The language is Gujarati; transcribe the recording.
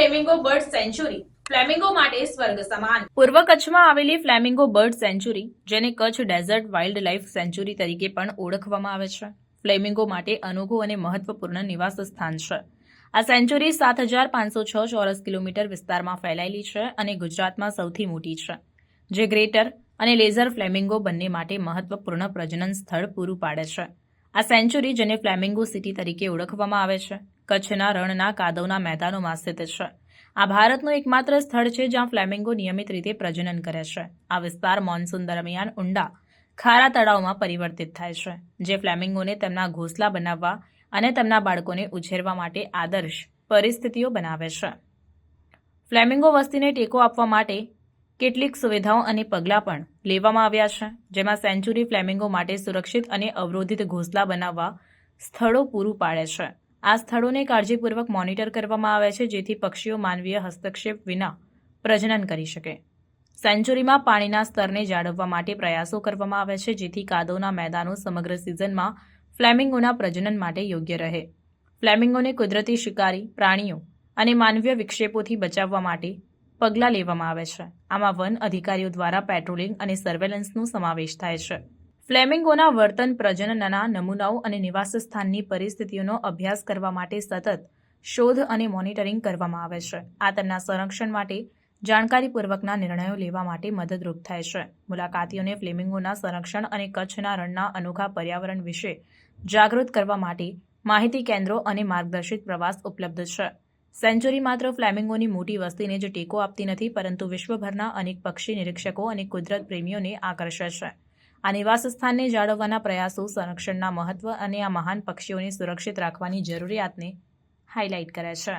ફ્લેમિંગો બર્ડ સેન્ચ્યુરી ફ્લેમિંગો માટે સ્વર્ગ સમાન। પૂર્વ કચ્છમાં આવેલી ફ્લેમિંગો બર્ડ સેન્ચ્યુરી, જેને Kutch desert wildlife sanctuary તરીકે પણ ઓળખવામાં આવે છે, ફ્લેમિંગો માટે અનોખું અને મહત્વપૂર્ણ નિવાસ સ્થાન છે। આ સેન્ચ્યુરી 7,506 ચોરસ કિલોમીટર વિસ્તારમાં ફેલાયેલી છે અને ગુજરાતમાં સૌથી મોટી છે, જે ગ્રેટર અને લેઝર ફ્લેમિંગો બંને માટે મહત્વપૂર્ણ પ્રજનન સ્થળ પૂરું પાડે છે। આ સેન્ચ્યુરી, જેને ફ્લેમિંગો સિટી તરીકે ઓળખવામાં આવે છે, કચ્છના રણના કાદવના મેદાનોમાં સ્થિત છે। આ ભારતનું એકમાત્ર સ્થળ છે જ્યાં ફ્લેમિંગો નિયમિત રીતે પ્રજનન કરે છે। આ વિસ્તાર મોન્સૂન દરમિયાન ઊંડા ખારા તળાવમાં પરિવર્તિત થાય છે, જે ફ્લેમિંગોને તેમના ઘોંસલા બનાવવા અને તેમના બાળકોને ઉછેરવા માટે આદર્શ પરિસ્થિતિઓ બનાવે છે। ફ્લેમિંગો વસ્તીને ટેકો આપવા માટે કેટલીક સુવિધાઓ અને પગલાં પણ લેવામાં આવ્યા છે, જેમાં સેન્ચ્યુરી ફ્લેમિંગો માટે સુરક્ષિત અને અવરોધિત ઘોંસલા બનાવવા સ્થળો પૂરું પાડે છે। આ સ્થળોને કાળજીપૂર્વક મોનિટર કરવામાં આવે છે, જેથી પક્ષીઓ માનવીય હસ્તક્ષેપ વિના પ્રજનન કરી શકે। સેન્ચ્યુરીમાં પાણીના સ્તરને જાળવવા માટે પ્રયાસો કરવામાં આવે છે, જેથી કાદવના મેદાનો સમગ્ર સિઝનમાં ફ્લેમિંગોના પ્રજનન માટે યોગ્ય રહે। ફ્લેમિંગોને કુદરતી શિકારી પ્રાણીઓ અને માનવીય વિક્ષેપોથી બચાવવા માટે પગલાં લેવામાં આવે છે। આમાં વન અધિકારીઓ દ્વારા પેટ્રોલિંગ અને સર્વેલન્સનો સમાવેશ થાય છે। ફ્લેમિંગોના વર્તન, પ્રજનનના નમૂનાઓ અને નિવાસસ્થાનની પરિસ્થિતિઓનો અભ્યાસ કરવા માટે સતત શોધ અને મોનિટરિંગ કરવામાં આવે છે। આ તેમના સંરક્ષણ માટે જાણકારીપૂર્વકના નિર્ણયો લેવા માટે મદદરૂપ થાય છે। મુલાકાતીઓને ફ્લેમિંગોના સંરક્ષણ અને કચ્છના રણના અનોખા પર્યાવરણ વિશે જાગૃત કરવા માટે માહિતી કેન્દ્રો અને માર્ગદર્શિત પ્રવાસ ઉપલબ્ધ છે। સેન્ચ્યુરી માત્ર ફ્લેમિંગોની મોટી વસ્તીને જ ટેકો આપતી નથી, પરંતુ વિશ્વભરના અનેક પક્ષી નિરીક્ષકો અને કુદરત પ્રેમીઓને આકર્ષે છે। આ નિવાસસ્થાનને જાળવવાના પ્રયાસો સંરક્ષણના મહત્વ અને આ મહાન પક્ષીઓને સુરક્ષિત રાખવાની જરૂરિયાતને હાઇલાઇટ કરે છે।